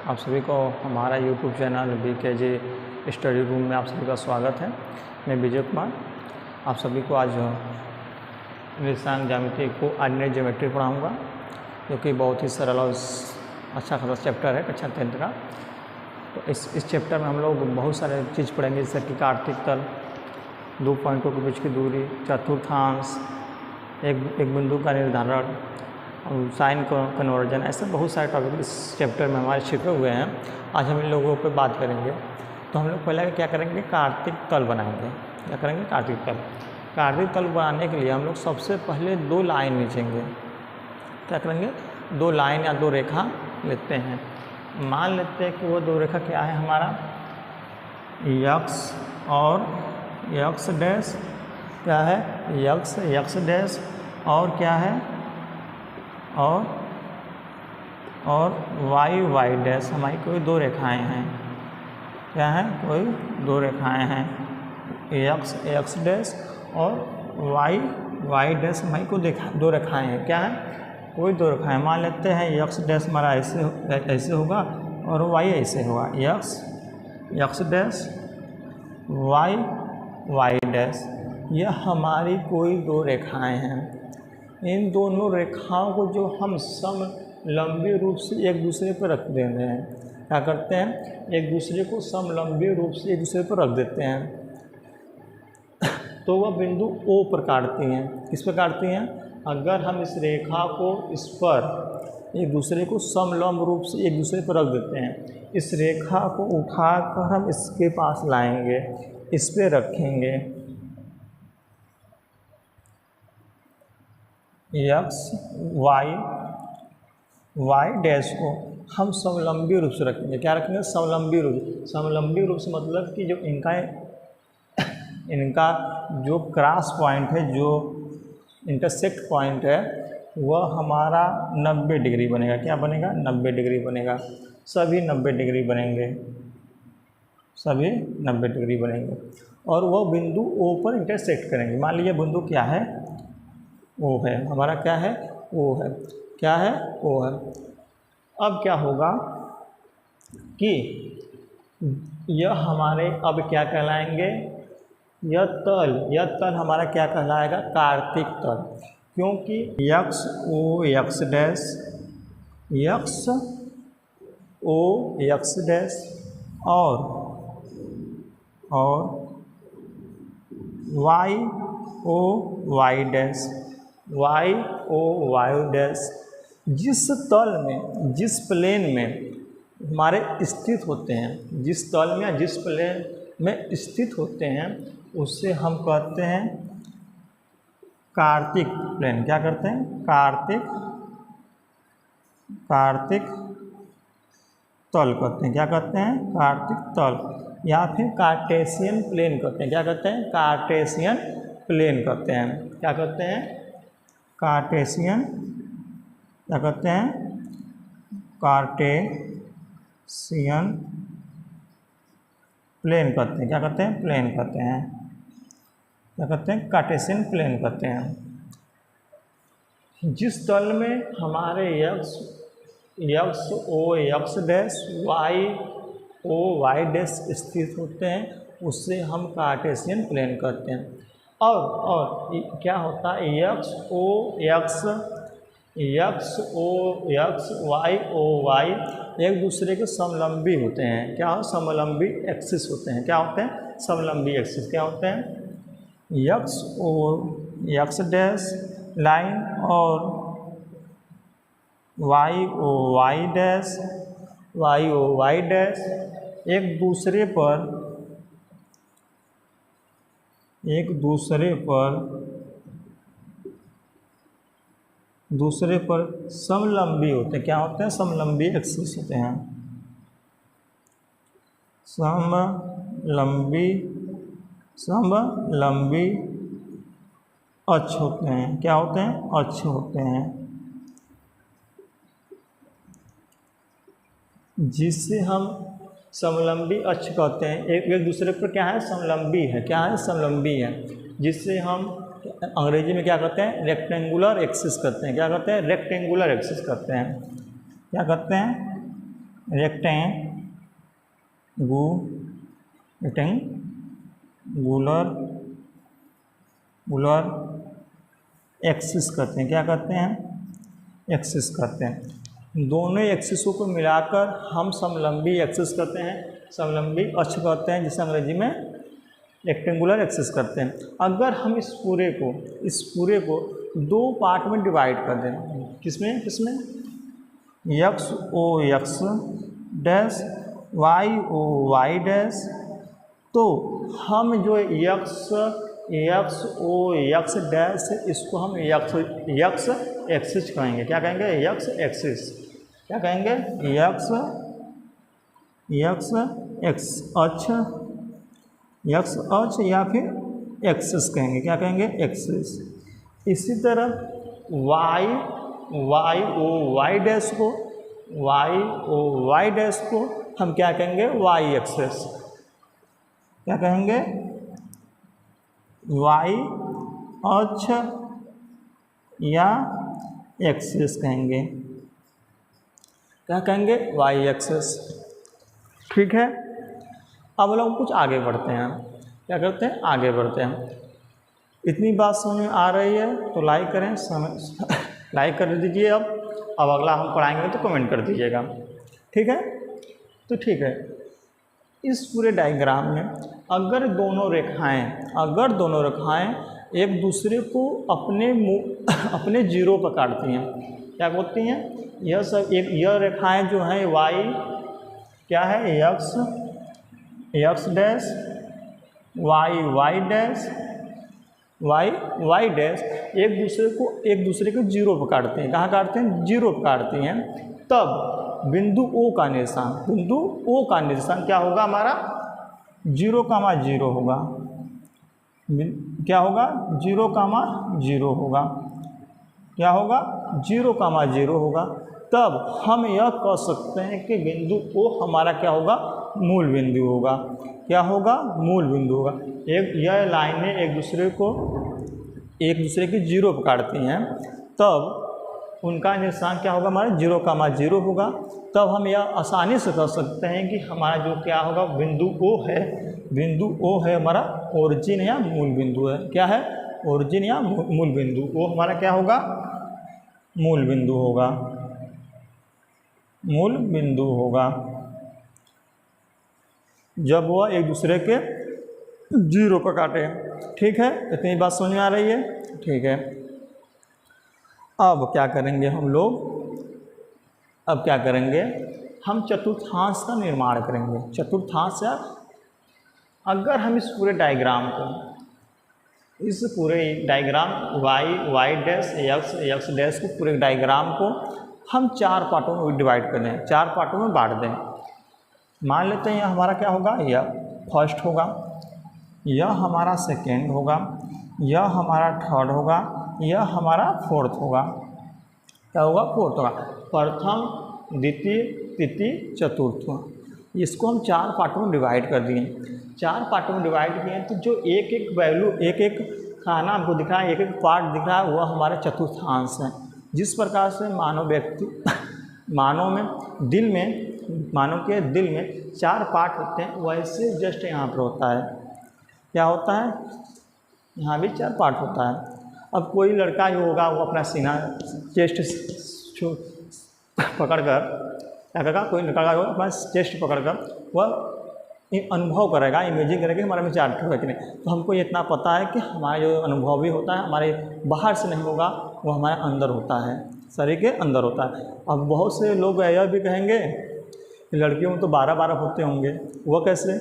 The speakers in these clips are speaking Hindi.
आप सभी को हमारा YouTube channel BKG study room में आप सभी का स्वागत है। मैं विजय कुमार आप सभी को आज निर्देशांक ज्यामिति को ऑर्डिनेट ज्योमेट्री पढ़ाऊँगा, जो कि बहुत ही सरल और अच्छा खासा चैप्टर है कक्षा 10 का। तो इस चैप्टर में हम लोग बहुत सारे चीज़ पढ़ेंगे, जैसे कि कार्तिक तल, 2 पॉइंटों के बीच की दूरी, चतुर्थांश, एक बिंदु का निर्धारण, साइन कन्वर्जन, ऐसे बहुत सारे टॉपिक इस चैप्टर में हमारे छिपे हुए हैं। आज हम इन लोगों पर बात करेंगे। तो हम लोग पहले क्या करेंगे, कार्तिक तल बनाएंगे। क्या करेंगे? कार्तिक तल। कार्तिक तल बनाने के लिए हम लोग सबसे पहले 2 लाइन खींचेंगे। क्या करेंगे? 2 लाइन या 2 रेखा लेते हैं। मान लेते हैं कि वो 2 रेखा क्या है हमारा, यक्स और यक्स डैश, क्या है यक्स डैश, और क्या है और वाई डैश। हमारी कोई 2 रेखाएं हैं। क्या है? कोई 2 रेखाएं हैं, एक्स डैश और वाई डैश। हमारी को 2 रेखाएं हैं। क्या है? कोई 2 रेखाएं। मान लेते हैं एक्स डैश हमारा ऐसे होगा और वाई ऐसे होगा। एक्स डैश वाई डैश, यह हमारी कोई 2 रेखाएं हैं। इन दोनों रेखाओं को जो हम समलंबी रूप से एक दूसरे पर रख दे रहे हैं, क्या करते हैं, एक दूसरे को समलंबी रूप से एक दूसरे पर रख देते हैं, तो वह बिंदु O पर काटती हैं। किस पर काटती हैं? अगर हम इस रेखा को इस पर एक दूसरे को समलंब रूप से एक दूसरे पर रख देते हैं, इस रेखा को उठाकर हम इसके पास लाएंगे, इस पर रखेंगे, एक्स वाई डैश को हम समलंबी रूप से रखेंगे। क्या रखेंगे? समलंबी रूप से मतलब कि जो इनका जो क्रॉस पॉइंट है, जो इंटरसेक्ट पॉइंट है, वह हमारा 90 डिग्री बनेगा। क्या बनेगा? 90 डिग्री बनेगा। सभी 90 डिग्री बनेंगे और वह बिंदु O पर इंटरसेक्ट करेंगे। मान लीजिए बिंदु क्या है, O है हमारा। क्या है? O है। क्या है? O है। अब क्या होगा कि यह हमारे अब क्या कहलाएंगे, यह तल हमारा क्या कहलाएगा, कार्तिक तल। क्योंकि X O x dash, X O x dash और Y O Y dash, Y O Y dash, जिस तल में, जिस प्लेन में हमारे स्थित होते हैं, जिस तल में या जिस प्लेन में स्थित होते हैं, उससे हम कहते हैं कार्तिक प्लेन। क्या करते हैं? कार्तिक तल कहते हैं। क्या कहते हैं? कार्तिक तल, या फिर कार्टेशियन प्लेन कहते हैं। क्या कहते हैं? कार्टेशियन प्लेन कहते हैं। क्या कहते हैं? कार्टेशियन, क्या कहते हैं? कार्टेशियन प्लेन कहते हैं। क्या कहते हैं? प्लेन कहते हैं। क्या कहते हैं? कार्टेशियन प्लेन कहते हैं। जिस तल में हमारे x O x dash, Y O Y dash स्थित होते हैं, उससे हम कार्टेशियन प्लेन कहते हैं। और क्या होता है, x O x y O y एक दूसरे के समलंबी होते हैं। क्या हो? समलंबी एक्सिस होते हैं। क्या होते हैं? समलंबी एक्सिस। क्या होते हैं? X O x dash line और Y O Y dash, Y O Y dash एक दूसरे पर समलंबी होते हैं। क्या होते हैं? समलंबी एक्सिस होते हैं। समलंबी अक्ष होते हैं। क्या होते हैं? अक्ष होते हैं, जिससे हम समलंबी अक्ष कहते हैं। एक दूसरे पर क्या है? समलंबी है। क्या है? समलंबी है, जिससे हम अंग्रेजी में क्या कहते हैं? रेक्टेंगुलर एक्सिस कहते हैं। क्या कहते हैं? रेक्टेंगुलर एक्सिस कहते हैं। क्या कहते हैं? रेक्टेंगुलर एक्सिस करते हैं। क्या करते हैं? एक्सिस करते हैं। दोनों एक्सिसों को मिलाकर हम समलंबी एक्सिस करते हैं, समलंबी अक्ष करते हैं, जिसे अंग्रेजी में रेक्टेंगुलर एक्सिस करते हैं। अगर हम इस पूरे को दो पार्ट में डिवाइड कर दें, किसमें X O X dash Y O Y dash, तो हम जो यक्स ओ यक्स डैश इसको हम यक्स एक्सिस कहेंगे। क्या कहेंगे? X axis. क्या कहेंगे? यक्स अक्ष या फिर एक्सिस कहेंगे। क्या कहेंगे? एक्सिस। इसी तरह वाई ओ वाई डैश को हम क्या कहेंगे? Y axis. क्या कहेंगे? वाई अक्ष या एक्सिस कहेंगे। क्या कहेंगे? Y axis. ठीक है। अब लोग कुछ आगे बढ़ते हैं। क्या करते हैं? आगे बढ़ते हैं। इतनी बात समझ में आ रही है तो लाइक करें, लाइक कर दीजिए। अब अगला हम पढ़ाएंगे तो कमेंट कर दीजिएगा। ठीक है? तो ठीक है, इस पूरे डायग्राम में अगर दोनों रेखाएं एक दूसरे को अपने जीरो पर काटती हैं, क्या बोलती हैं? यह रेखाएं जो हैं वाई क्या है? X dash y dash y dash एक दूसरे को जीरो पर काटते हैं। कहाँ काटते हैं? जीरो पर काटती हैं। तब बिंदु O का निशान क्या होगा? हमारा 0,0 होगा। क्या होगा? 0,0 होगा। क्या होगा? 0,0 होगा। तब हम यह कह सकते हैं कि बिंदु O हमारा क्या होगा? मूल बिंदु होगा। क्या होगा? मूल बिंदु होगा। यह लाइनें एक दूसरे की जीरो पर काटती हैं, तब उनका निशान क्या होगा? हमारा 0,0 होगा। तब हम यह आसानी से कह सकते हैं कि हमारा जो क्या होगा? बिंदु O है हमारा ओरिजिन या मूल बिंदु है। क्या है? ओरिजिन या मूल बिंदु। वो हमारा क्या होगा? मूल बिंदु होगा जब वह एक दूसरे के जीरो पर काटे। ठीक है? इतनी बात समझ में आ रही है? ठीक है। अब क्या करेंगे हम लोग? हम चतुर्थांश का निर्माण करेंगे। चतुर्थांश या अगर हम इस पूरे diagram y dash x dash को पूरे डायग्राम को हम 4 पार्टों में डिवाइड कर दें, 4 पार्टों में बांट दें। मान लेते हैं यह हमारा क्या होगा? यह फर्स्ट होगा, यह हमारा सेकेंड होगा, यह हमारा थर्ड होगा, यह हमारा फोर्थ होगा। क्या होगा? फोर्थ होगा। प्रथम, द्वितीय, तृतीय, चतुर्थ। इसको हम 4 पार्टों में डिवाइड कर दिए। 4 पार्टों में डिवाइड किए तो जो एक वैल्यू एक खाना हमको दिख रहा है, एक पार्ट दिख रहा है, वह हमारे चतुर्थांश है। जिस प्रकार से मानव के दिल में 4 पार्ट होते हैं, वैसे जस्ट यहाँ पर होता है। क्या होता है? यहाँ भी 4 पार्ट होता है। अब कोई लड़का जो होगा वो अपना सीना चेस्ट पकड़कर क्या करेगा? कोई लड़का जो अपना चेस्ट पकड़कर वह अनुभव करेगा, इमेजिंग करेगा कि हमारे में 4 ठोक है कि नहीं। तो हमको इतना पता है कि हमारा जो अनुभव भी होता है हमारे बाहर से नहीं होगा, वो हमारे अंदर होता है, शरीर के अंदर होता है। अब बहुत से लोग यह भी कहेंगे कि लड़कियों में तो 12 होते होंगे। वह कैसे?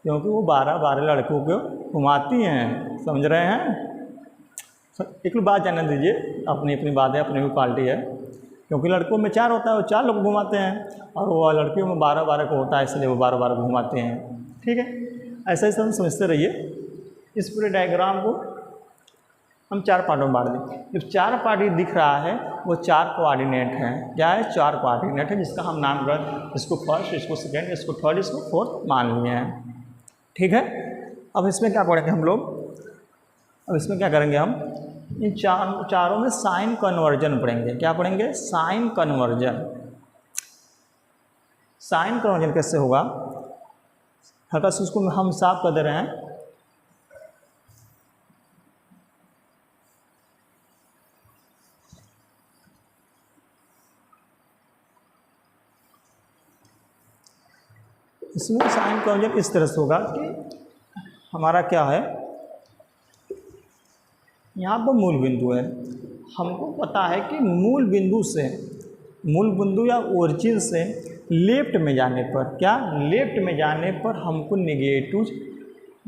क्योंकि वो 12 लड़कों को घुमाती हैं। समझ रहे हैं? एक बात जानने दीजिए, अपनी बात है, अपनी भी पार्टी है। क्योंकि लड़कों में 4 होता है, वो 4 लोग घुमाते हैं, और वो लड़कियों में 12 को होता है, इसलिए वो 12 घुमाते हैं। ठीक है? ऐसा ही सब समझते रहिए। इस पूरे डायग्राम को हम 4 पार्टों में बांट दें। जो 4 पार्ट दिख रहा है वो 4 कोऑर्डिनेट हैं। क्या है? 4 कोऑर्डिनेट है, जिसका हम नामकरण इसको फर्स्ट, इसको सेकेंड, इसको थर्ड, इसको फोर्थ मान लिए हैं। ठीक है? अब इसमें क्या पढ़ेंगे हम लोग? अब इसमें क्या करेंगे? हम इन चारों में साइन कन्वर्जन पढ़ेंगे। क्या पढ़ेंगे? Sign conversion. साइन कन्वर्जन कैसे होगा, हल्का सा उसको हम साफ कर दे रहे हैं। इसमें साइन कन्वर्जन इस तरह से होगा कि हमारा क्या है, यहाँ पर मूल बिंदु है, हमको पता है कि मूल बिंदु या ओरिजिन से लेफ्ट में जाने पर, क्या लेफ्ट में जाने पर हमको नेगेटिव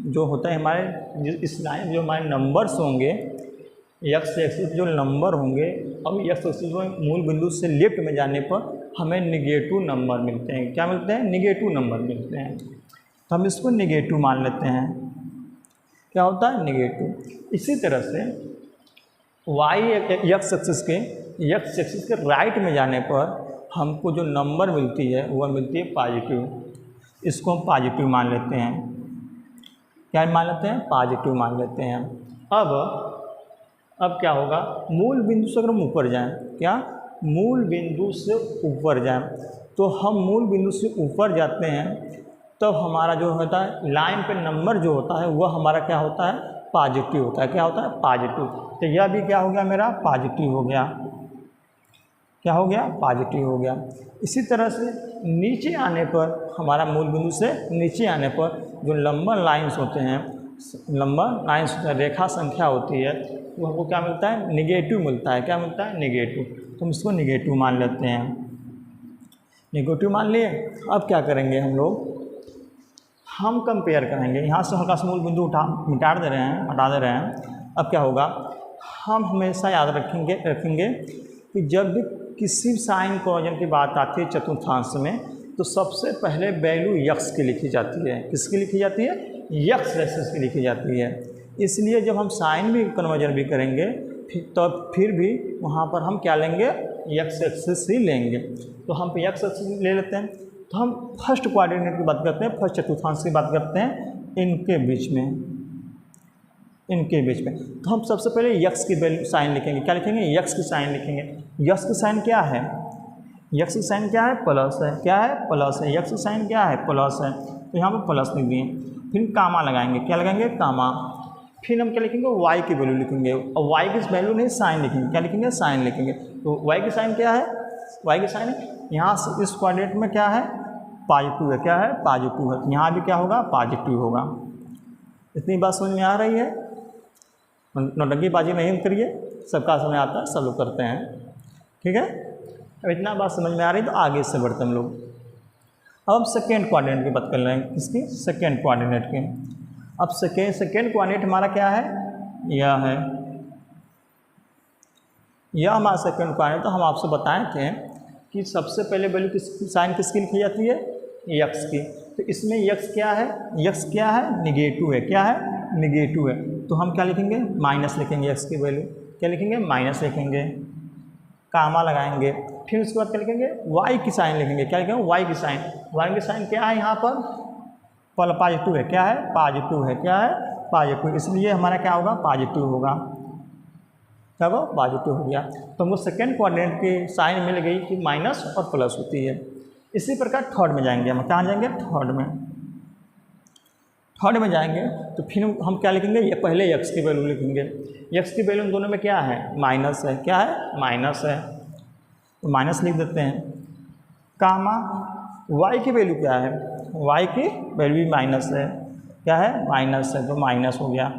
जो होता है हमारे इस लाइन जो हमारे नंबर्स होंगे एक्स एक्सिस जो नंबर होंगे, अब एक्स एक्सिस मूल बिंदु से लेफ्ट में जाने पर हमें नेगेटिव नंबर मिलते हैं। क्या मिलते हैं? नेगेटिव नंबर मिलते हैं। तो हम इसको नेगेटिव मान लेते हैं। क्या होता है? नेगेटिव। इसी तरह से वाई एक्स एक्सिस के राइट में जाने पर हमको जो नंबर मिलती है वह मिलती है पॉजिटिव। इसको हम पॉजिटिव मान लेते हैं। क्या मान लेते हैं? पॉजिटिव मान लेते हैं। अब क्या होगा, मूल बिंदु से अगर हम ऊपर जाएं, क्या मूल बिंदु से ऊपर जाएं, तो हम मूल बिंदु से ऊपर जाते हैं तब हमारा जो होता है लाइन पे नंबर जो होता है वह हमारा क्या होता है? पॉजिटिव होता है। क्या होता है? पॉजिटिव। तो यह भी क्या हो गया, मेरा पॉजिटिव हो गया। क्या हो गया? पॉजिटिव हो गया। इसी तरह से नीचे आने पर, हमारा मूल बिंदु से नीचे आने पर जो लंबा लाइंस होते हैं, रेखा संख्या होती है, वो हमको क्या मिलता है? नेगेटिव मिलता है। क्या मिलता है? नेगेटिव। तो हम इसको नेगेटिव मान लेते हैं। नेगेटिव मान लिए। अब क्या करेंगे हम लोग, हम कंपेयर करेंगे। यहाँ से हल्का सा मूल बिंदु हटा दे रहे हैं। अब क्या होगा, हम हमेशा याद रखेंगे कि जब भी किसी साइन कन्वर्जन की बात आती है चतुर्थांश में, तो सबसे पहले वैल्यू यक्स की लिखी जाती है। किसकी लिखी जाती है? यक्स एक्सिस की लिखी जाती है। इसलिए जब हम साइन भी कन्वर्जन भी करेंगे फिर भी वहाँ पर हम क्या लेंगे? यक्स एक्सिस ही लेंगे। तो हम यक्स एक्सिस ले लेते हैं। तो हम फर्स्ट कोऑर्डिनेट की बात करते हैं, फर्स्ट चतुर्थांश की बात करते हैं, इनके बीच में। तो हम सबसे पहले यक्स की वैल्यू साइन लिखेंगे। क्या लिखेंगे? यक्स की साइन लिखेंगे। यक्स की साइन क्या है? यक्स की साइन क्या है? प्लस है। क्या है? प्लस है। यक्स की साइन क्या है? प्लस है। तो यहाँ पर प्लस लिख दिए। फिर कामा लगाएंगे। क्या लगाएंगे? कामा। फिर हम क्या लिखेंगे? वाई की वैल्यू लिखेंगे। और वाई की वैल्यू नहीं, साइन लिखेंगे। क्या लिखेंगे? साइन लिखेंगे। तो वाई की साइन क्या है? वाई की साइन यहाँ से इस कोऑर्डिनेट में क्या है? पॉजिटिव है। क्या है? पॉजिटिव है। तो यहाँ भी क्या होगा? पॉजिटिव होगा। इतनी बात समझ में आ रही है? नौटंकीबाजी नहीं करिए, सबका समझ आता है, सब लोग करते हैं। ठीक है? अब इतना बात समझ में आ रही तो आगे से बढ़ते हम लोग। अब हम सेकेंड कोऑर्डिनेट की बात कर रहे हैं। किसकी? सेकेंड कोऑर्डिनेट की। अब सेकेंड कोऑर्डिनेट हमारा क्या है? यह है। यह हमारा सेकेंड कोऑर्डिनेट। तो हम आपसे बताए थे कि सबसे पहले वैल्यू साइन किसकी लिखी जाती है? यक्स की। तो इसमें यक्स क्या है? यक्स क्या है? नेगेटिव है। क्या है? नेगेटिव है। तो हम क्या लिखेंगे? माइनस लिखेंगे। एक्स की वैल्यू क्या लिखेंगे? माइनस लिखेंगे। कामा लगाएंगे। फिर उसके बाद क्या लिखेंगे? वाई की साइन लिखेंगे। क्या लिखेंगे? वाई की साइन। वाई की साइन क्या है? यहाँ पर पॉजिटिव है। क्या है? पॉजिटिव है। क्या है? पॉजिटिव। इसलिए हमारा क्या होगा? पॉजिटिव होगा। क्या होगा? पॉजिटिव हो गया। तो हमको सेकेंड कोऑर्डिनेट की साइन मिल गई कि माइनस और प्लस होती है। इसी प्रकार थर्ड में जाएंगे। हम कहाँ जाएंगे? थर्ड में जाएंगे तो फिर हम क्या लिखेंगे? ये पहले यक्स की वैल्यू लिखेंगे। यक्स की वैल्यू दोनों में क्या है? माइनस है। क्या है? माइनस है। तो माइनस लिख देते हैं। कामा वाई की वैल्यू क्या है? वाई की वैल्यू भी माइनस है। क्या है? माइनस है। तो माइनस हो गया।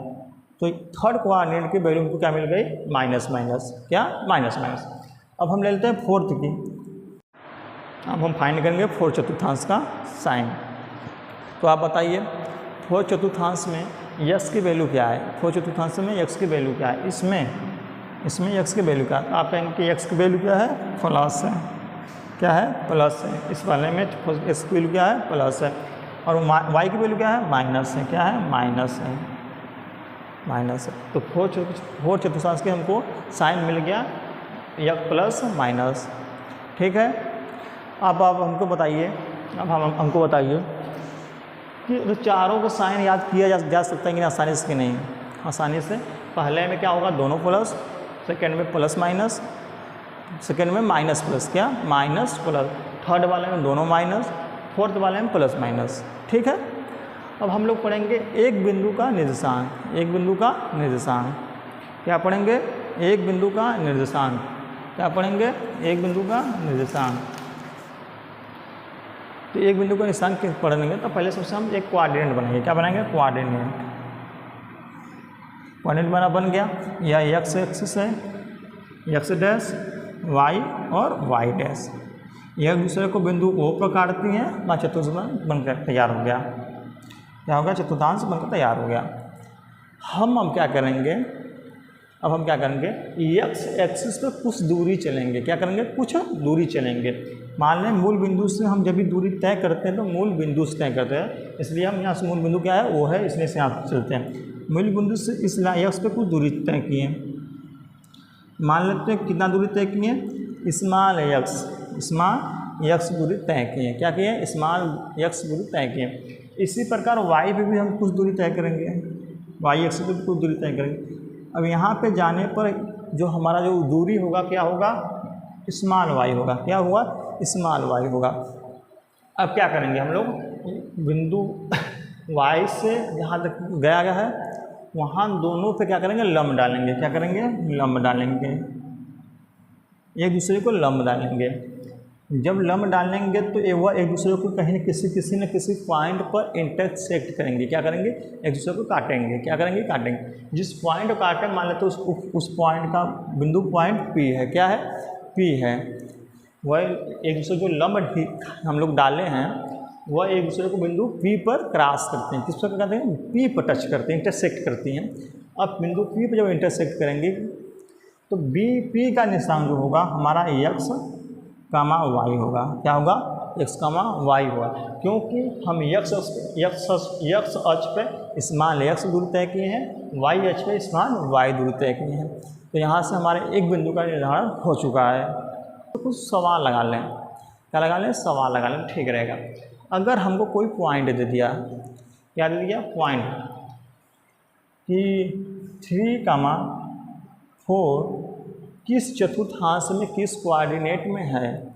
तो थर्ड कोऑर्डिनेट की वैल्यू हमको क्या मिल गई? Minus minus. क्या? Minus minus. अब हम ले लेते हैं फोर्थ की। अब हम फाइंड करेंगे फोर्थ चतुर्थांश का साइन। तो आप बताइए फोर्थ चतुर्थांश में यक्स की वैल्यू क्या है? फोर्थ चतुर्थांश में यक्स की वैल्यू क्या है? इसमें यक्स की वैल्यू क्या है? आप कहेंगे कि यक्स की वैल्यू क्या है? प्लस है। क्या है? प्लस है। इस वाले में यक्स की वैल्यू क्या है? प्लस है। और वाई की वैल्यू क्या है? माइनस है। क्या है? माइनस है। माइनस है। तो फोर्थ चतुर्थांश के हमको साइन मिल गया यक्स प्लस माइनस। ठीक है? अब आप हमको बताइए, हमको बताइए कि चारों को साइन याद किया जा सकता है कि नहीं आसानी से? कि नहीं आसानी से। पहले में क्या होगा? दोनों प्लस। सेकेंड में प्लस माइनस। सेकेंड में माइनस प्लस। क्या? Minus plus. थर्ड वाले में दोनों माइनस। फोर्थ वाले में प्लस माइनस। ठीक है, अब हम लोग पढ़ेंगे एक बिंदु का निर्देशांक। एक बिंदु का निर्देशांक क्या पढ़ेंगे? एक बिंदु का निर्देशांक क्या पढ़ेंगे? एक बिंदु का निर्देशांक। तो एक बिंदु का निर्देशांक पढ़ेंगे तो पहले सबसे हम एक कोऑर्डिनेट बनाएंगे। क्या बनाएंगे? कोऑर्डिनेट। कोऑर्डिनेट बन गया, यह एक्स एक्सिस है, एक्स डैश, वाई और वाई डैश, यह एक दूसरे को बिंदु ओ पर काटती हैं। वहाँ चतुर्थांश बनकर तैयार हो गया। क्या हो गया? चतुर्थांश बनकर तैयार हो गया। हम क्या करेंगे? अब हम क्या करेंगे? एक्स एक्सिस पे कुछ दूरी चलेंगे। क्या करेंगे? कुछ दूरी चलेंगे। मान लें मूल बिंदु से हम जब भी दूरी तय करते हैं तो मूल बिंदु से तय करते हैं, इसलिए हम यहाँ से मूल बिंदु क्या है? वो है, इसलिए से यहाँ चलते हैं। मूल बिंदु से इस एक्स पे कुछ दूरी तय किए। मान लेते हैं कितना दूरी तय किए? स्मॉल एक्स दूरी तय किए। क्या किए? स्मॉल एक्स दूरी तय किए। इसी प्रकार वाई पे भी हम कुछ दूरी तय करेंगे, वाई एक्स पे भी कुछ दूरी तय करेंगे। अब यहाँ पे जाने पर जो हमारा जो दूरी होगा क्या होगा? स्मॉल वाई होगा। क्या होगा? स्मॉल वाई होगा। अब क्या करेंगे हम लोग? बिंदु वाई से जहाँ तक गया है वहाँ दोनों पे क्या करेंगे? लंब डालेंगे। क्या करेंगे? लंब डालेंगे, एक दूसरे को लंब डालेंगे। जब लंब डालेंगे तो वह एक दूसरे को कहीं किसी न किसी पॉइंट पर इंटरसेक्ट करेंगे। क्या करेंगे? एक दूसरे को काटेंगे। क्या करेंगे? काटेंगे। जिस पॉइंट को काटें मान लेते तो उस पॉइंट का बिंदु पॉइंट पी है। क्या है? पी है। वह एक दूसरे जो लंब हम लोग डाले हैं वह एक दूसरे को बिंदु पी पर क्रॉस करते हैं। किस पर करते हैं? पी पर टच करते हैं, इंटरसेक्ट करती हैं। अब बिंदु पी पर जब इंटरसेक्ट करेंगे तो बी पी का निशान जो होगा हमारा एक्स कामा वाई होगा। क्या होगा? एक्स कामा वाई होगा, क्योंकि हम एक्स अक्ष पे स्मॉल एक्स दूरी तय किए हैं, वाई अक्ष पे स्मॉल वाई दूरी तय किए हैं। तो यहाँ से हमारे एक बिंदु का निर्धारण हो चुका है। तो कुछ सवाल लगा लें। क्या लगा लें? सवाल लगा लें, ठीक रहेगा। अगर हमको कोई पॉइंट दे दिया, क्या दे दिया? पॉइंट कि 3,4 किस चतुर्थांश में किस कोऑर्डिनेट में है,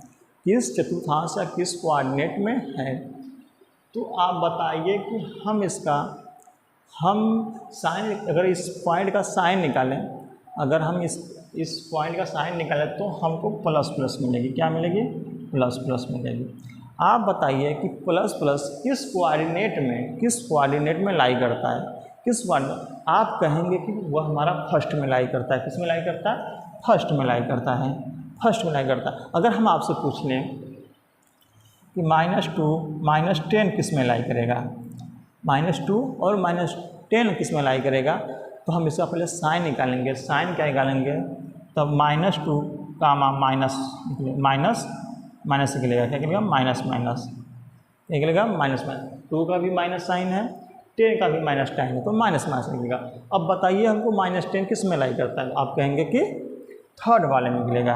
किस चतुर्थांश या किस कोऑर्डिनेट में है। तो आप बताइए कि हम साइन, अगर इस पॉइंट का साइन निकालें, अगर हम इस पॉइंट का साइन निकालें तो हमको प्लस प्लस मिलेगी। क्या मिलेगी? प्लस प्लस मिलेगी। आप बताइए कि प्लस प्लस किस कोऑर्डिनेट में लाई करता है? किस कोऑर्डिनेट? आप कहेंगे कि वह हमारा फर्स्ट में लाई करता है। किस में लाई करता है? फर्स्ट में लाई करता है। फर्स्ट में लाई करता है। अगर हम आपसे पूछ लें कि -2 -10 किस में लाई करेगा, -2 और -10 किस में लाई करेगा, तो हम इसका पहले साइन निकालेंगे। साइन क्या निकालेंगे? तब -2 कामा माइनस निकलेगा। क्या निकलेगा? माइनस निकलेगा। माइनस 2 का भी माइनस साइन है, 10 का भी माइनस साइन है, तो माइनस निकलेगा। अब बताइए हमको -10 किस में लाई करता है? आप कहेंगे कि थर्ड वाले में निकलेगा।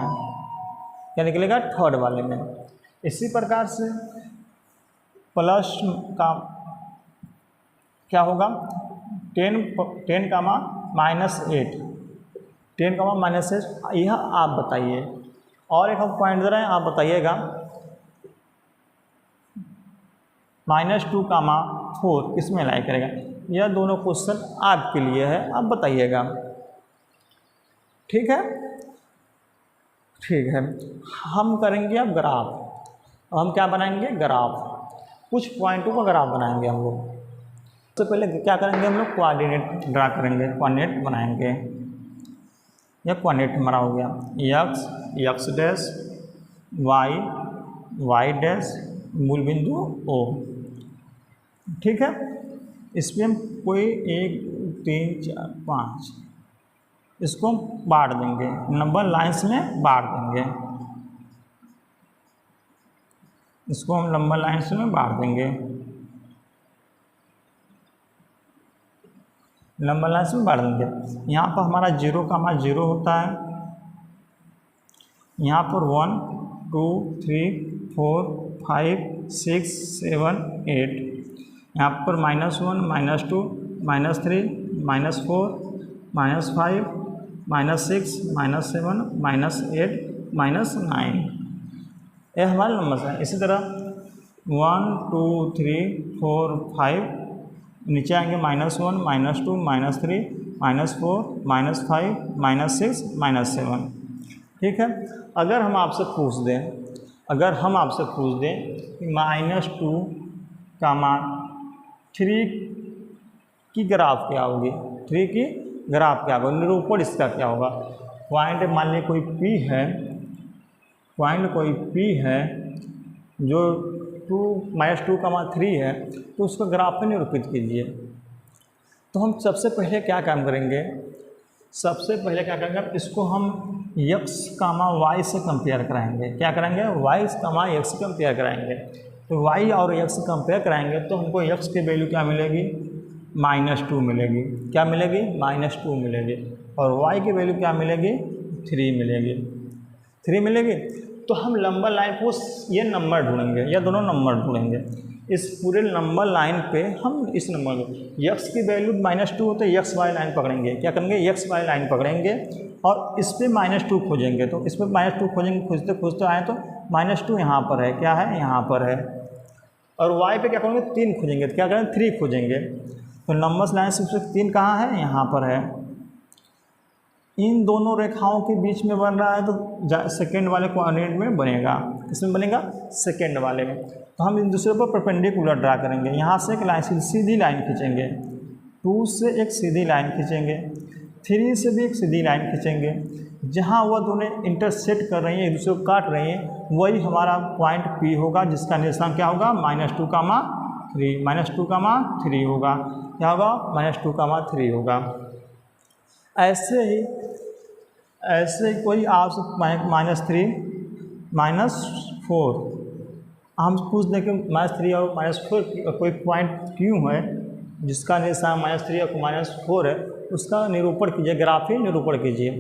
क्या निकलेगा? थर्ड वाले में। इसी प्रकार से प्लस का क्या होगा? 10 कामा -8, 10 कामा -8, यह आप बताइए। और एक हम पॉइंट दे रहे हैं, आप बताइएगा -2 कामा 4 किस में लाई करेगा। यह दोनों क्वेश्चन आपके लिए है, आप बताइएगा। ठीक है, ठीक है। हम करेंगे अब ग्राफ। अब हम क्या बनाएंगे? ग्राफ। कुछ पॉइंटों का ग्राफ बनाएंगे हम लोग। तो पहले क्या करेंगे? हम लोग कोऑर्डिनेट ड्रा करेंगे, कोऑर्डिनेट बनाएंगे। यह कोऑर्डिनेट हमारा हो गया एक्स डैश, वाई डैश, मूल बिंदु ओ। ठीक है, इसमें हम कोई 1 2 3 4 5 इसको हम बांट देंगे, नंबर लाइंस में बांट देंगे। इसको हम नंबर लाइंस में बांट देंगे, नंबर लाइंस में बांट देंगे। यहाँ पर हमारा 0,0 होता है, यहाँ पर 1 2 3 4 5 6 7 8, यहाँ पर -1 -2 -3 -4 -5 -6 -7 -8 -9, यह हमारे नंबर है। इसी तरह 1 2 3 4 5, नीचे आएंगे -1 -2 -3 -4 -5 -6 -7। ठीक है। अगर हम आपसे पूछ दें कि -2, 3 की ग्राफ क्या होगी, 3 की ग्राफ क्या होगा, निरूपण इसका क्या होगा। पॉइंट मान लीजिए कोई P है जो -2, 3 है, तो उसको ग्राफ में निरूपित कीजिए। तो हम सबसे पहले क्या काम करेंगे, इसको हम x, y से कंपेयर कराएंगे। क्या कराएंगे, y, x से कंपेयर कराएंगे। तो y और x कंपेयर कराएंगे तो हमको x की वैल्यू क्या मिलेगी, -2 मिलेगी। क्या मिलेगी, -2 मिलेगी। और y की वैल्यू क्या मिलेगी, 3 मिलेगी। तो हम लंबा लाइन को ये नंबर ढूंढेंगे या दोनों नंबर ढूंढेंगे। इस पूरे नंबर लाइन पे हम इस नंबर को x की वैल्यू -2 हो तो x y लाइन पकड़ेंगे। क्या करेंगे, x y लाइन पकड़ेंगे और इस पे -2 खोजेंगे। तो इस पे -2 खोजेंगे, खोजते आए तो -2 यहाँ पर है, क्या है, यहाँ पर है। और y पे क्या करेंगे, 3 खोजेंगे। तो क्या करेंगे, 3 खोजेंगे। तो नंबर्स लाइन से 3 कहाँ है, यहाँ पर है। इन दोनों रेखाओं के बीच में बन रहा है तो सेकेंड वाले कोऑर्डिनेट में बनेगा। किसमें बनेगा, सेकेंड वाले में। तो हम इन दूसरे पर परपेंडिकुलर ड्रा करेंगे। यहाँ से एक लाइन, सीधी लाइन खींचेंगे। 2 से एक सीधी लाइन खींचेंगे। 3 से भी एक सीधी लाइन खींचेंगे। जहाँ वह दोनों इंटरसेक्ट कर रही हैं, एक दूसरे को काट रही हैं, वही हमारा पॉइंट P होगा, जिसका निर्देशांक क्या होगा, -2, 3 -2, 3 होगा। क्या होगा, -2, 3 होगा। ऐसे कोई आपसे -3 -4 हम पूछ दें कि -3 और -4 कोई पॉइंट क्यों है जिसका निर्देशांक -3 और -4 है, उसका निरूपण कीजिए, ग्राफी निरूपण कीजिए।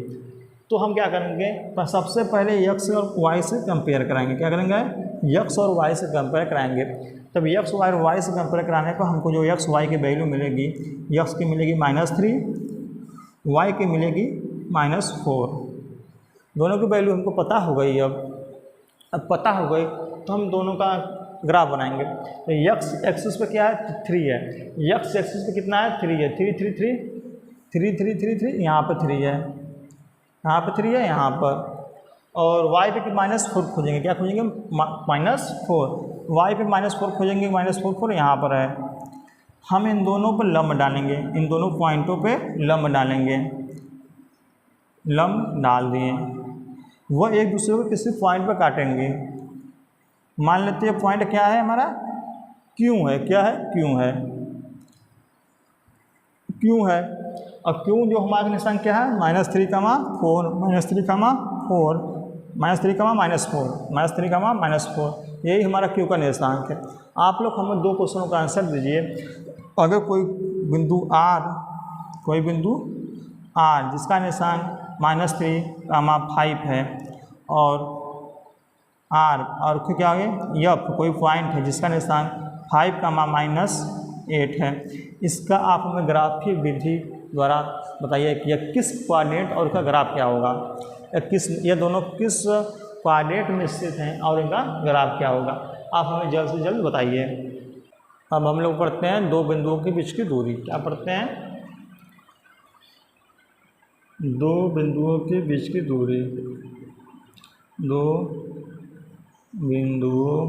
तो हम क्या करेंगे, सबसे पहले x और y से कंपेयर कराएंगे। क्या करेंगे, x और y से कंपेयर कराएंगे। तब x और y से कंपेयर कराने पर हमको जो x y की वैल्यू मिलेगी, x की मिलेगी -3, y की मिलेगी -4। दोनों की वैल्यू हमको पता हो गई। अब पता हो गई तो हम दोनों का ग्राफ बनाएंगे। तो x एक्सिस पे क्या है, 3 है। x एक्सिस पे कितना है, 3 है। 3 3 3 3 3 3 3, यहाँ पर 3 है, यहाँ पर 3 है, यहाँ पर। और y पे -4 खोजेंगे। क्या खोजेंगे, -4। y पे -4 खोजेंगे, -4 यहाँ पर है। हम इन दोनों पर लंब डालेंगे, इन दोनों पॉइंटों पे लंब डालेंगे। लंब डाल दिए, वह एक दूसरे को किसी पॉइंट पर काटेंगे। मान लेते हैं पॉइंट क्या है हमारा, Q है। क्या है, Q है। और Q जो हमारा निशान क्या है, -3, 4 -3, -4 यही हमारा Q का निर्देशांक है। आप लोग हमें 2 क्वेश्चनों का आंसर दीजिए। अगर कोई बिंदु R जिसका निशान -3, 5 है, और R और फिर क्या आगे F कोई पॉइंट है जिसका निशान 5, -8 है, इसका आप हमें ग्राफीय विधि द्वारा बताइए कि यह किस कोऑर्डिनेट और उसका ग्राफ क्या होगा, ये दोनों किस कोऑर्डिनेट में स्थित हैं और इनका ग्राफ क्या होगा। आप हमें जल्द से जल्द बताइए। अब हम लोग पढ़ते हैं 2 बिंदुओं के बीच की दूरी। क्या पढ़ते हैं, 2 बिंदुओं के बीच की दूरी। 2 बिंदुओं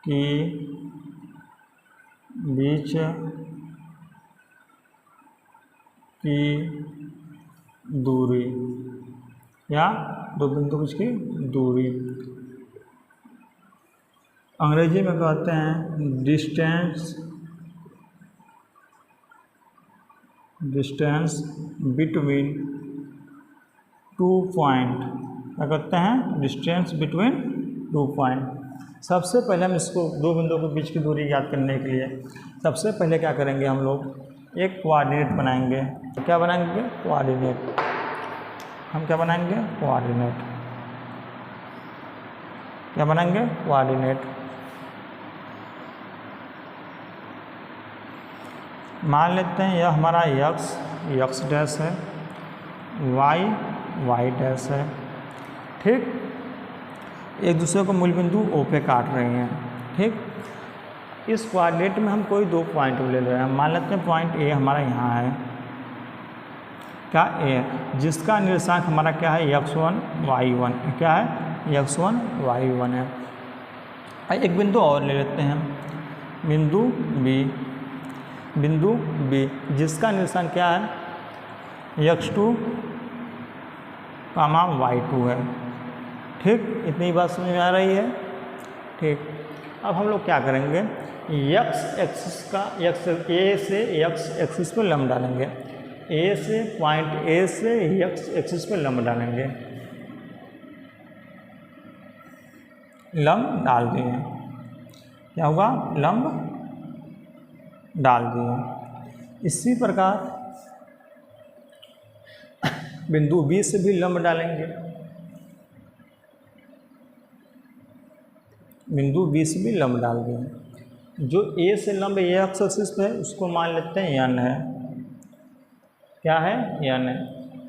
के बीच की दूरी या 2 बिंदुओं के बीच की दूरी अंग्रेजी में कहते हैं डिस्टेंस बिटवीन 2 पॉइंट। क्या कहते हैं, डिस्टेंस बिटवीन 2 पॉइंट। सबसे पहले हम इसको 2 बिंदुओं के बीच की दूरी याद करने के लिए सबसे पहले क्या करेंगे, हम लोग एक कोऑर्डिनेट बनाएंगे। क्या बनाएंगे, कोऑर्डिनेट। हम क्या बनाएंगे, कोऑर्डिनेट। क्या बनाएंगे, कोऑर्डिनेट। मान लेते हैं यह हमारा x डैश है, y डैश है। ठीक, एक दूसरे को मूल बिंदु ओ पे काट रही हैं। ठीक, इस कोऑर्डिनेट में हम कोई दो पॉइंट ले रहे हैं। मान लेते हैं पॉइंट ए हमारा यहाँ है, क्या ए, जिसका निर्देशांक हमारा क्या है x1 y1, क्या है x1 y1 है। एक बिंदु और ले लेते हैं, बिंदु बी जिसका निर्देशांक क्या है x2 y2 है। ठीक, इतनी बात समझ में आ रही है। ठीक, अब हम लोग क्या करेंगे, x एक्सिस का ए से x एक्सिस पर लंब डालेंगे, ए से पॉइंट ए से x एक्सिस पर लंब डालेंगे, लंब डाल दिए, क्या होगा, लंब डाल दिए। इसी प्रकार बिंदु बी से भी लंब डालेंगे, बिंदु बी से भी लंब डाल दिए। जो ए से लंब ए एक्स एक्सिस पे है उसको मान लेते हैं n है, क्या है n है।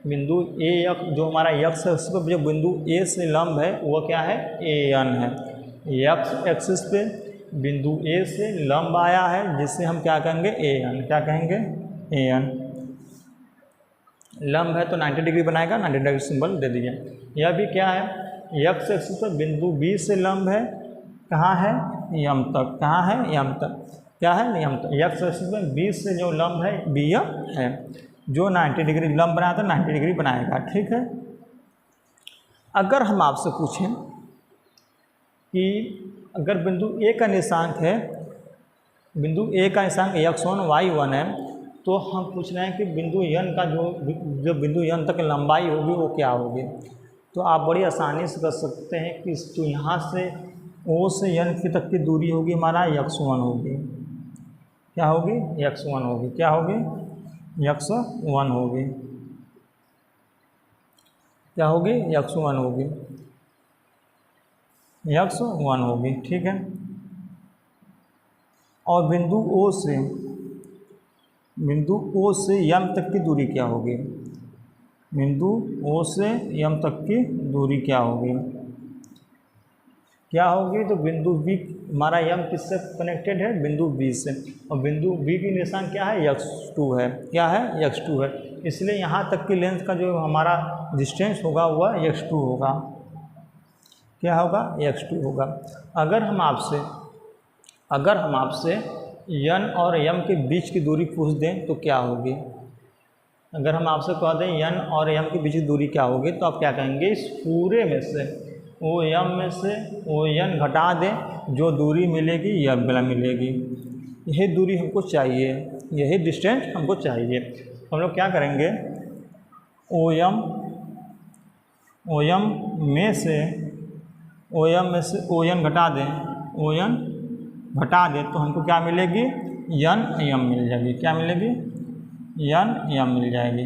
बिंदु ए एक्स जो हमारा एक्स एक्सिस पे जो बिंदु ए से लंब है वो क्या है an है। एक्स एक्सिस पे बिंदु ए से लंब आया है जिससे हम क्या कहेंगे an, क्या कहेंगे an। लंब है तो 90 डिग्री बनाएगा, 90 डिग्री सिंबल दे दीजिए। यह भी क्या है, एक्स एक्सिस पर बिंदु बी से लंब है, कहाँ है यम तक, कहाँ है यम तक, क्या है यम तक। एक्स एक्सिस में बी से जो लंब है बी है, जो 90 डिग्री लंब बनाया था 90 डिग्री बनाएगा। ठीक है, अगर हम आपसे पूछें कि अगर बिंदु ए का निर्देशांक है, बिंदु ए का निर्देशांक x1 y1 है, तो हम पूछ रहे हैं कि बिंदु n का जो बिंदु n तक लंबाई होगी वो क्या होगी। तो आप बड़ी आसानी से कर सकते हैं कि तो यहाँ से O से n की तक की दूरी होगी हमारा x1 होगी, क्या होगी x1 होगी, क्या होगी x1 होगी, क्या होगी x1 होगी, x1 होगी। ठीक है, और बिंदु O से m तक की दूरी क्या होगी, बिंदु O से m तक की दूरी क्या होगी, क्या होगी। तो बिंदु B हमारा m किससे कनेक्टेड है, बिंदु B से, और बिंदु B की निशान क्या है x2 है, क्या है x2 है। इसलिए यहाँ तक की लेंथ का जो हमारा डिस्टेंस होगा वह x2 होगा, क्या होगा x2 होगा। अगर हम आपसे n और m के बीच की दूरी पूछ दें तो क्या होगी, अगर हम आपसे कह दें n और m के बीच की दूरी क्या होगी, तो आप क्या कहेंगे, इस पूरे में से OM में से ON घटा दें, जो दूरी मिलेगी यह मिलेगी। यही दूरी हमको चाहिए, यही डिस्टेंस हमको चाहिए। तो हम लोग क्या करेंगे, OM में से ON घटा दें, ON घटा दें तो हमको क्या मिलेगी, NM मिल जाएगी, क्या मिलेगी NM मिल जाएगी,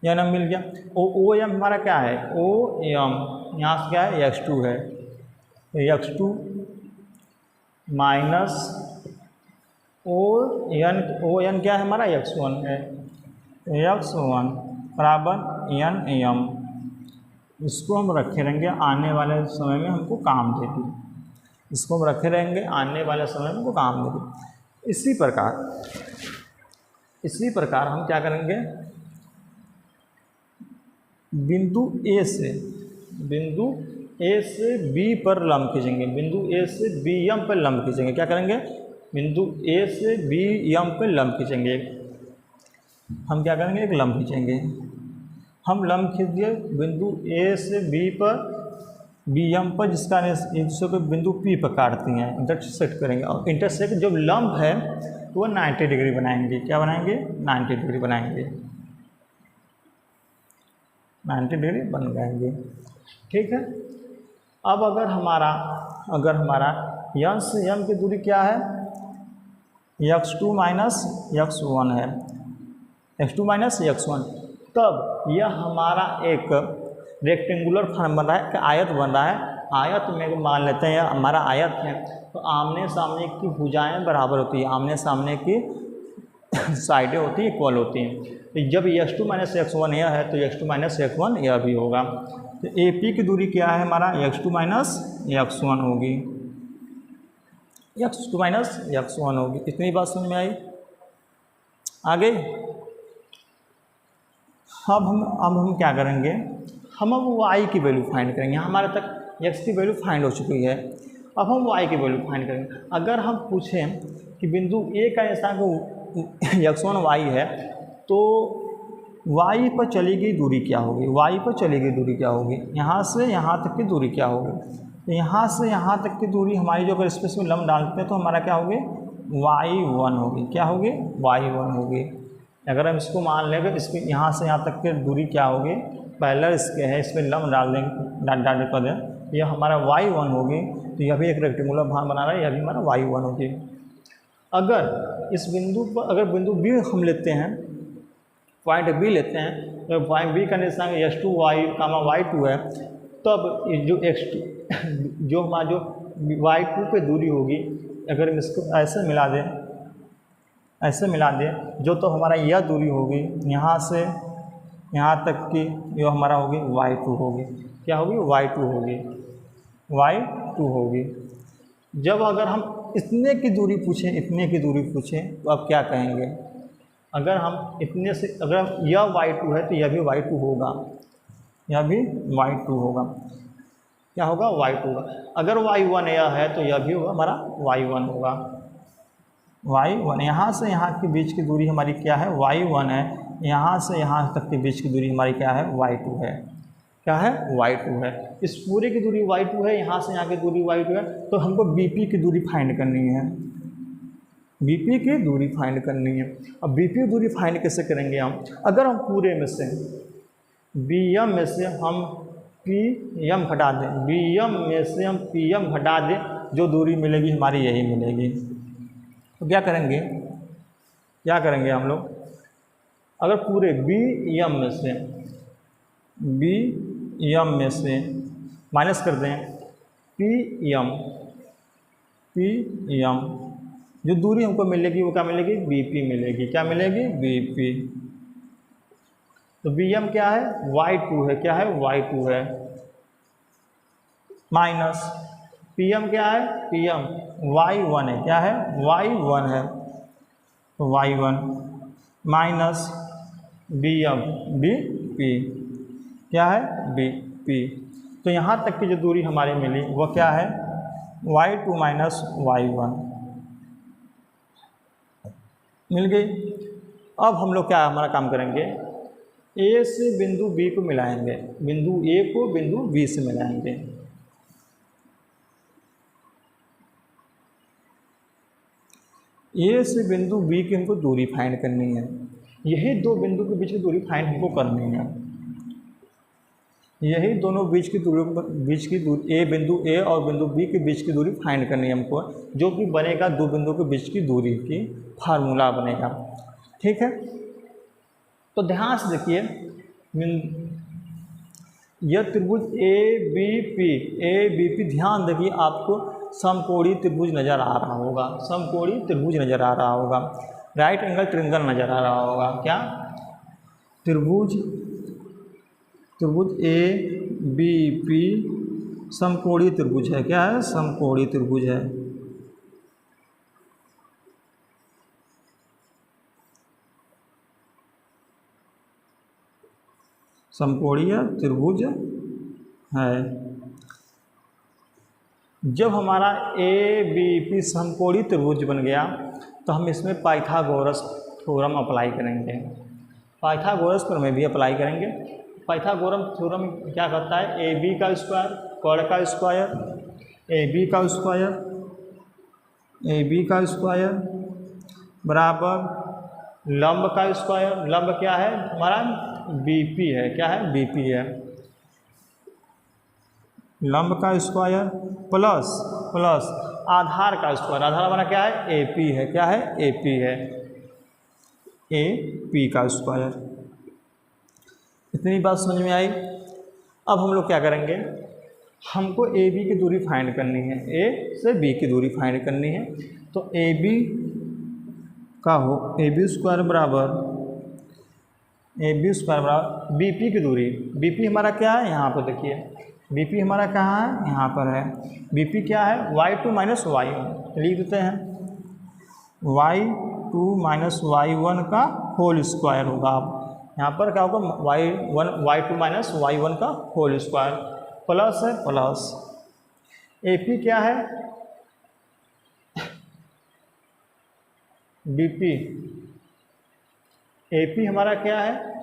NM मिल गया। OM हमारा क्या है, OM यहाँ से क्या है x2 है, तो x2 माइनस ON क्या है हमारा x1 है, तो x1 बराबर NM। इसको हम रखे रहेंगे, आने वाले समय में हमको काम देगी, इसको हम रखे रहेंगे, आने वाले समय में हमको काम देगी। इसी प्रकार हम क्या करेंगे, बिंदु ए से बी पर लंब खींचेंगे, बिंदु ए से बी एम पर लंब खींचेंगे, क्या करेंगे, बिंदु ए से बी एम पर लंब खींचेंगे। हम क्या करेंगे, एक लंब खींचेंगे, हम लंब खींच दिए बिंदु ए से बी पर बी एम पर, जिसका दूसरे को बिंदु पी पर काटती हैं, इंटरसेक्ट करेंगे, और इंटरसेक्ट जब लंब है तो वो 90 डिग्री बनाएंगे, क्या बनाएंगे 90 डिग्री बनाएंगे, 90 डिग्री बन जाएंगे। ठीक है, अब अगर हमारा यन से यम की दूरी क्या है, x2 माइनस x1 है, x2 माइनस x1, तब यह हमारा एक रेक्टेंगुलर फॉर्म बन रहा है, आयत बन रहा है। आयत में मान लेते हैं हमारा आयत है, तो आमने सामने की भुजाएं बराबर होती है, आमने सामने की साइडें होती हैं इक्वल होती हैं। तो जब x2 माइनस x1 यह है तो x2 माइनस x1 यह भी होगा। तो ए पी की दूरी क्या है हमारा x2 माइनस x1 होगी, x2 माइनस x1 होगी। इतनी बात समझ में आई? आगे अब हम क्या करेंगे, हम अब y की वैल्यू फाइंड करेंगे। हमारे तक x की वैल्यू फाइंड हो चुकी है, अब हम y की वैल्यू फाइंड करेंगे। अगर हम पूछें कि बिंदु A का ऐसा x1 y है तो y पर चली गई दूरी क्या होगी, y पर चली गई दूरी क्या होगी, यहाँ से यहाँ तक की दूरी क्या होगी। तो यहाँ से यहाँ तक की दूरी हमारी जो अगर स्पेस में लंब डालते हैं तो हमारा क्या होगी y1 होगी। क्या होगी y1 होगी। अगर हम इसको मान लेंगे इसके यहाँ से यहाँ तक की दूरी क्या होगी, पैरेलल इसके है, इसमें लंब डाल देंगे, डाल कर दें, यह हमारा y1 होगी। तो यह भी एक रेक्टेंगुलर भाग बना रहा है, यह भी हमारा y1 होगी। अगर इस बिंदु पर अगर बिंदु B हम लेते हैं, पॉइंट B लेते हैं, तो पॉइंट B का निशान x2 y2 है, तब जो x2 जो हमारा जो y2 पे दूरी होगी, अगर हम इसको ऐसे मिला दें, ऐसे मिला दें, जो तो हमारा यह दूरी होगी यहाँ से यहाँ तक की, जो हमारा होगी y2 होगी। क्या होगी y2 होगी, y2 होगी। जब अगर हम इतने की दूरी पूछें, इतने की दूरी पूछें तो अब क्या कहेंगे, अगर हम इतने से अगर यह y2 है तो यह भी y2 होगा, यह भी y2 होगा। क्या होगा y2 होगा। अगर y1 यह है तो यह भी होगा हमारा y1 होगा, y1। यहाँ से यहाँ के बीच की दूरी हमारी क्या है y1 है, यहाँ से यहाँ तक के बीच की दूरी हमारी क्या है y2 है। क्या है y2 है। इस पूरे की दूरी y2 है, यहाँ से यहाँ की दूरी y2 है। तो हमको BP की दूरी फाइंड करनी है, BP की दूरी फाइंड करनी है। अब BP की दूरी फाइंड कैसे करेंगे हम, अगर हम पूरे में से BM में से हम PM घटा दें, BM में से हम PM घटा दें, जो दूरी मिलेगी हमारी यही मिलेगी। तो क्या करेंगे, क्या करेंगे हम लोग, अगर पूरे BM में से माइनस कर दें PM, जो दूरी हमको मिलेगी वो क्या मिलेगी BP मिलेगी। क्या मिलेगी BP। तो BM क्या है y2 है, क्या है y2 है, माइनस PM क्या है PM y1 है, क्या है y1 है, तो y1 माइनस BM BP, क्या है BP। तो यहाँ तक की जो दूरी हमारी मिली वो क्या है y2 माइनस y1 मिल गई। अब हम लोग क्या हमारा काम करेंगे, A से बिंदु B को मिलाएंगे, बिंदु A को बिंदु B से मिलाएंगे। A से बिंदु B की हमको दूरी फाइंड करनी है, यही दो बिंदु के बीच की दूरी फाइंड हमको करनी है। यही दोनों बीच की दूरी A बिंदु A और बिंदु B के बीच की दूरी फाइंड करनी है हमको, जो कि बनेगा दो बिंदु के बीच की दूरी की फार्मूला बनेगा। ठीक है, तो ध्यान से देखिए, यह त्रिभुज ABP ध्यान देखिए, आपको समकोणीय त्रिभुज नज़र आ रहा होगा, समकोणीय त्रिभुज नज़र आ रहा होगा, राइट एंगल ट्रायंगल नज़र आ रहा होगा। क्या त्रिभुज ABP समकोणीय त्रिभुज है, क्या है समकोणीय त्रिभुज है। समकोणीय त्रिभुज है। जब हमारा ABP समकोणीय त्रिभुज बन गया तो हम इसमें पाइथागोरस थ्योरम अप्लाई करेंगे, पाइथागोरस प्रमेय भी अप्लाई करेंगे। पाइथागोरस थ्योरम क्या करता है, AB का स्क्वायर कर्ण का स्क्वायर, AB का स्क्वायर बराबर लंब का स्क्वायर, लंब क्या है हमारा BP है, क्या है BP है, लंब का स्क्वायर प्लस आधार का स्क्वायर, आधार हमारा क्या है AP है, क्या है AP है, AP का स्क्वायर। इतनी बात समझ में आई। अब हम लोग क्या करेंगे, हमको AB की दूरी फाइंड करनी है, A से B की दूरी फाइंड करनी है। तो AB का हो AB स्क्वायर बराबर ए बी स्क्वायर बराबर बी पी की दूरी, बी पी हमारा क्या है यहाँ पर देखिए, बी पी हमारा कहाँ है यहाँ पर है, बी पी क्या है y2 माइनस y1 लिख देते हैं, y2 माइनस y1 का होल स्क्वायर होगा। आप यहाँ पर क्या होगा y2 माइनस y1 का होल स्क्वायर प्लस है प्लस ए पी क्या है बी पी, ए पी हमारा क्या है,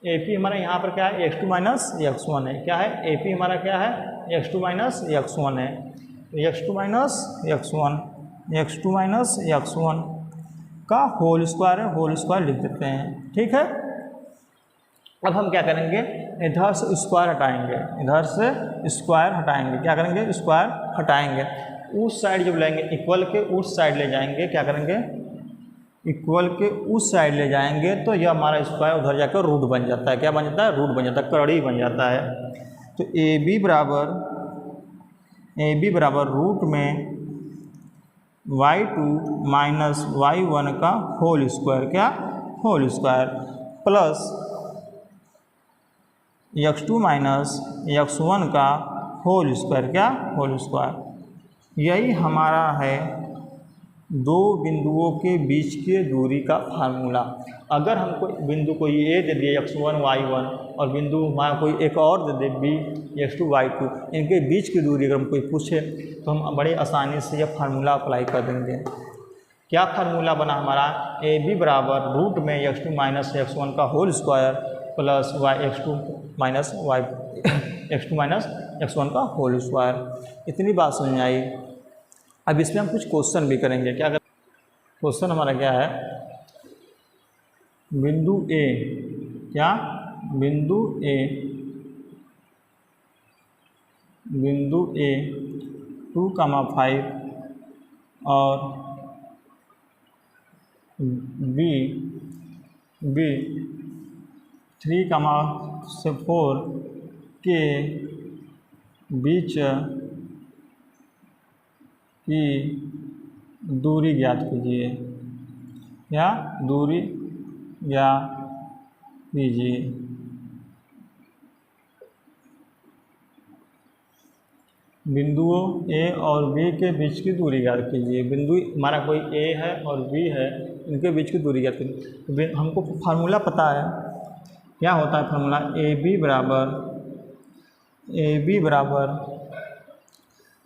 ए पी हमारा यहाँ पर क्या है x2 माइनस x1 है, क्या है ए पी हमारा क्या है x2 माइनस x1 है, x2 minus x1, x2 minus x1 का होल स्क्वायर है, होल स्क्वायर लिख देते हैं। ठीक है, अब हम क्या करेंगे, इधर से स्क्वायर हटाएंगे, इधर से स्क्वायर हटाएंगे, क्या करेंगे स्क्वायर हटाएंगे, उस साइड जब लेंगे इक्वल के उस साइड ले जाएंगे, क्या करेंगे इक्वल के उस साइड ले जाएंगे तो यह हमारा स्क्वायर उधर जाकर रूट बन जाता है, क्या बन जाता है रूट बन जाता है, कड़ी बन जाता है। तो ए बी बराबर रूट में y2 माइनस y1 का होल स्क्वायर, क्या whole square plus x2 minus x1 का होल स्क्वायर, क्या होल स्क्वायर। यही हमारा है दो बिंदुओं के बीच के दूरी का फार्मूला। अगर हमको बिंदु को ए दे दिए x1 y1 और बिंदु हमारा कोई एक और दे दे b x2 y2, इनके बीच की दूरी अगर हम कोई पूछे तो हम बड़े आसानी से यह फार्मूला अप्लाई कर देंगे। क्या फार्मूला बना हमारा, ए बी बराबर रूट में x2 माइनस x1 का whole square plus x2 minus x1 का होल स्क्वायर। इतनी बात समझ में आई। अब इसमें हम कुछ क्वेश्चन भी करेंगे। क्या करें, क्वेश्चन हमारा क्या है, बिंदु ए, क्या बिंदु ए 2,5 और बी 3,4 के बीच की दूरी ज्ञात कीजिए, या दूरी ज्ञात कीजिए। बिंदुओं ए और बी के बीच की दूरी ज्ञात कीजिए। बिंदु हमारा कोई ए है और बी है, इनके बीच की दूरी ज्ञात कीजिए। हमको फार्मूला पता है, क्या होता है फार्मूला, ए बी बराबर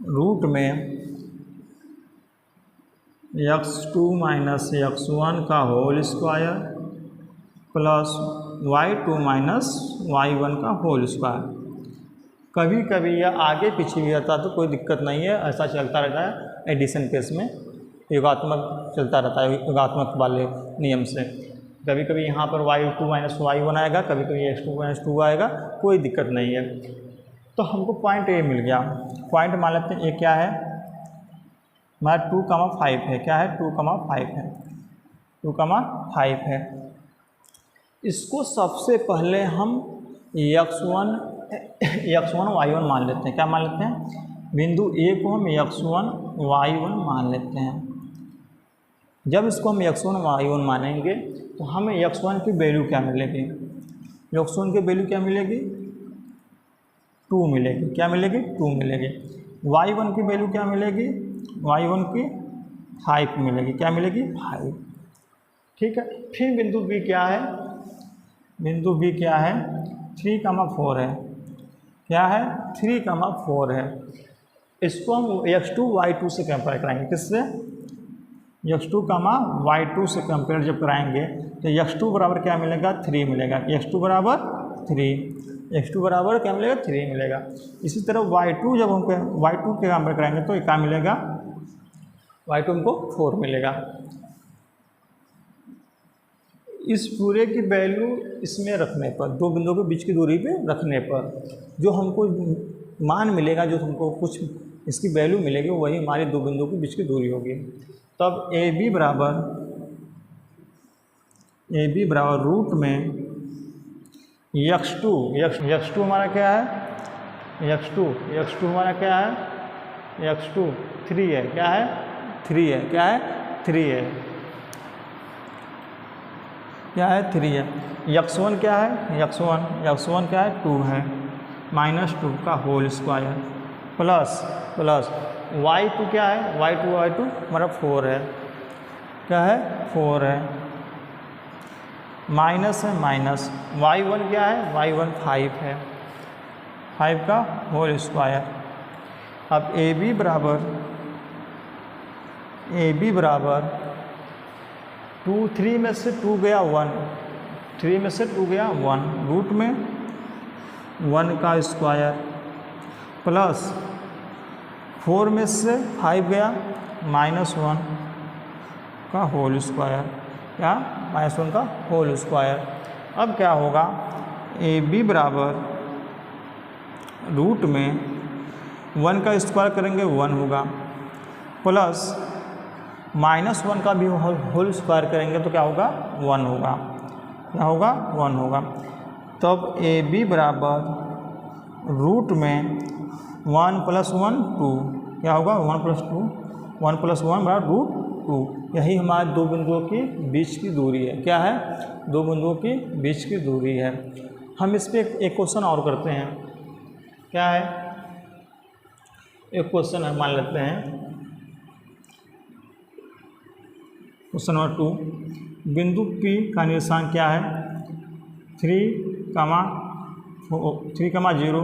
रूट में x2 माइनस x1 का whole square plus y2 minus y1 का होल स्क्वायर। कभी कभी यह आगे पीछे भी आता है तो कोई दिक्कत नहीं है, ऐसा चलता रहता है। एडिशन केस में योगात्मक चलता रहता है, योगात्मक वाले नियम से। कभी कभी यहाँ पर y2 माइनस y1 आएगा, कभी कभी x2 माइनस 2 आएगा, कोई दिक्कत नहीं है। तो हमको पॉइंट ए मिल गया। पॉइंट मान लेते हैं ए क्या है हमारा 2,5 है, क्या है 2,5 है, 2,5 है। इसको सबसे पहले हम x1 y1 मान लेते हैं। क्या मान लेते हैं, बिंदु ए को हम x1 y1 मान लेते हैं। जब इसको हम x1 y1 मानेंगे तो हमें x1 की वैल्यू क्या मिलेगी, x1 की वैल्यू क्या मिलेगी 2 मिलेगी, क्या मिलेगी 2 मिलेगी। y1 की वैल्यू क्या मिलेगी, y1 की 5 मिलेगी, क्या मिलेगी 5। ठीक है, फिर बिंदु बी क्या है, बिंदु बी क्या है 3,4 है, क्या है 3,4 है। इसको हम x2 y2 से कंपेयर कराएंगे, किससे x2, y2 से कंपेयर जब कराएंगे तो x2 बराबर क्या मिलेगा 3 मिलेगा, x2 बराबर 3, x2 बराबर क्या मिलेगा 3 मिलेगा। इसी तरह y2 जब हम y2 के कंपेयर कराएंगे तो क्या मिलेगा, y2 हमको 4 मिलेगा। इस पूरे की वैल्यू इसमें रखने पर, दो बिंदुओं के बीच की दूरी पे रखने पर जो हमको मान मिलेगा, जो हमको कुछ इसकी वैल्यू मिलेगी, वही हमारी दो बिंदुओं के बीच की दूरी होगी। तब ए बी बराबर रूट में x2 हमारा क्या है, x2 हमारा क्या है, x2 3 है, क्या है 3 है, क्या है 3 है। क्या है 3 है। x1 क्या है, x1 क्या है 2 है, -2 का होल स्क्वायर प्लस y2 क्या है, y2 हमारा 4 है, क्या है 4 है, माइनस है माइनस, y1 क्या है, y1 5 है, 5 का होल स्क्वायर। अब AB बराबर 2 3 में से 2 गया 1, 3 में से 2 गया 1, रूट में 1 का स्क्वायर प्लस 4 में से 5 गया -1 का होल स्क्वायर, क्या -1 का होल स्क्वायर। अब क्या होगा, AB बराबर रूट में 1 का स्क्वायर करेंगे 1 होगा, प्लस -1 का भी होल स्क्वायर करेंगे तो क्या होगा 1 होगा, क्या होगा 1 होगा। तब AB बराबर रूट में 1 + 1 2, क्या होगा 1 + 2, 1 + 1 बराबर √2। यही हमारे दो बिंदुओं के बीच की दूरी है, क्या है, दो बिंदुओं के बीच की दूरी है। हम इस पर एक क्वेश्चन और करते हैं, क्या है, एक क्वेश्चन हम मान लेते हैं, क्वेश्चन नंबर 2। बिंदु P का निर्देशांक क्या है, 3, 0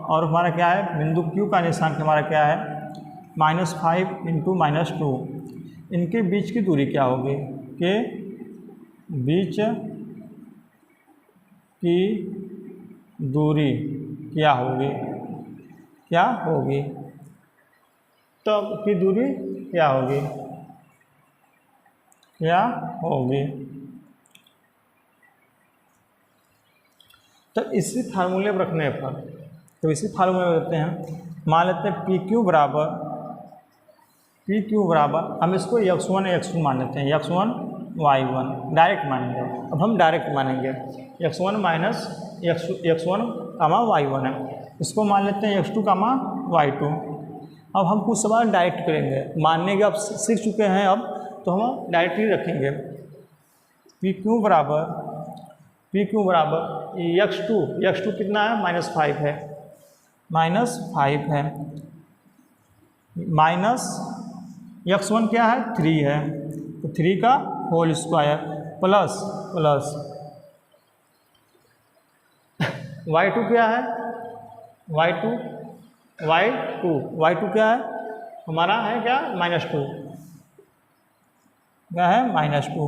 और हमारा क्या है, बिंदु Q का निर्देशांक हमारा क्या है, -5 × -2। इनके बीच की दूरी क्या होगी, के बीच की दूरी क्या होगी, तो की दूरी क्या होगी, तो इसी फार्मूले पर रखने पर, तो इसी फार्मूले में रखते हैं, मान लेते हैं PQ बराबर हम इसको x1 x2 मान लेते हैं, x1 y1 डायरेक्ट मानेंगे। अब हम डायरेक्ट मानेंगे, x1 y1 है, इसको मान लेते हैं x2 y2। अब हम कुछ सवाल डायरेक्ट करेंगे, मानने के अब सीख चुके हैं, अब तो हम डायरेक्टली रखेंगे। PQ बराबर x2 कितना है, -5 है, माइनस x1 क्या है 3 है, तो 3 का होल स्क्वायर प्लस y2 क्या है, y2 क्या है हमारा, है क्या -2, क्या है -2,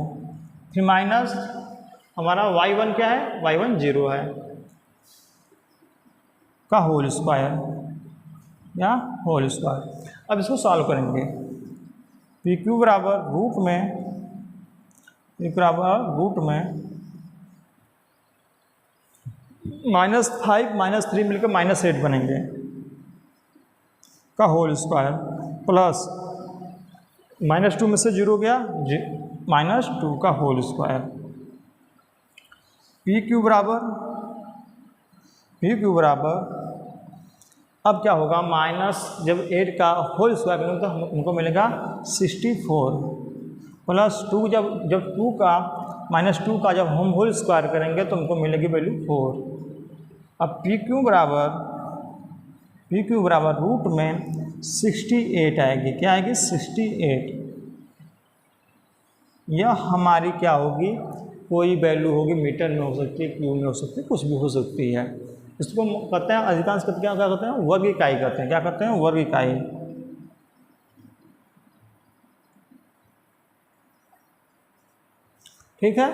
फिर माइनस हमारा y1 क्या है, y1 0 है का होल स्क्वायर, या होल स्क्वायर। अब इसको सॉल्व करेंगे। PQ बराबर रूट में -5 - 3 मिलकर -8 बनेंगे का होल स्क्वायर प्लस -2 में से 0 गया, -2 का होल स्क्वायर। PQ बराबर अब क्या होगा, जब 8 का होल स्क्वायर करेंगे तो हमको मिलेगा 64 प्लस 2, जब 2 का -2 का जब हम होल स्क्वायर करेंगे तो हमको मिलेगी वैल्यू 4। अब PQ बराबर रूट में 68 आएगी, क्या आएगी 68। यह हमारी क्या होगी, कोई वैल्यू होगी, मीटर में हो सकती है, क्यू में हो सकती है, कुछ भी हो सकती है। इसको कहते हैं, अधिकांश क्या कहते हैं, वर्ग इकाई कहते हैं, क्या कहते हैं, वर्ग इकाई। ठीक है।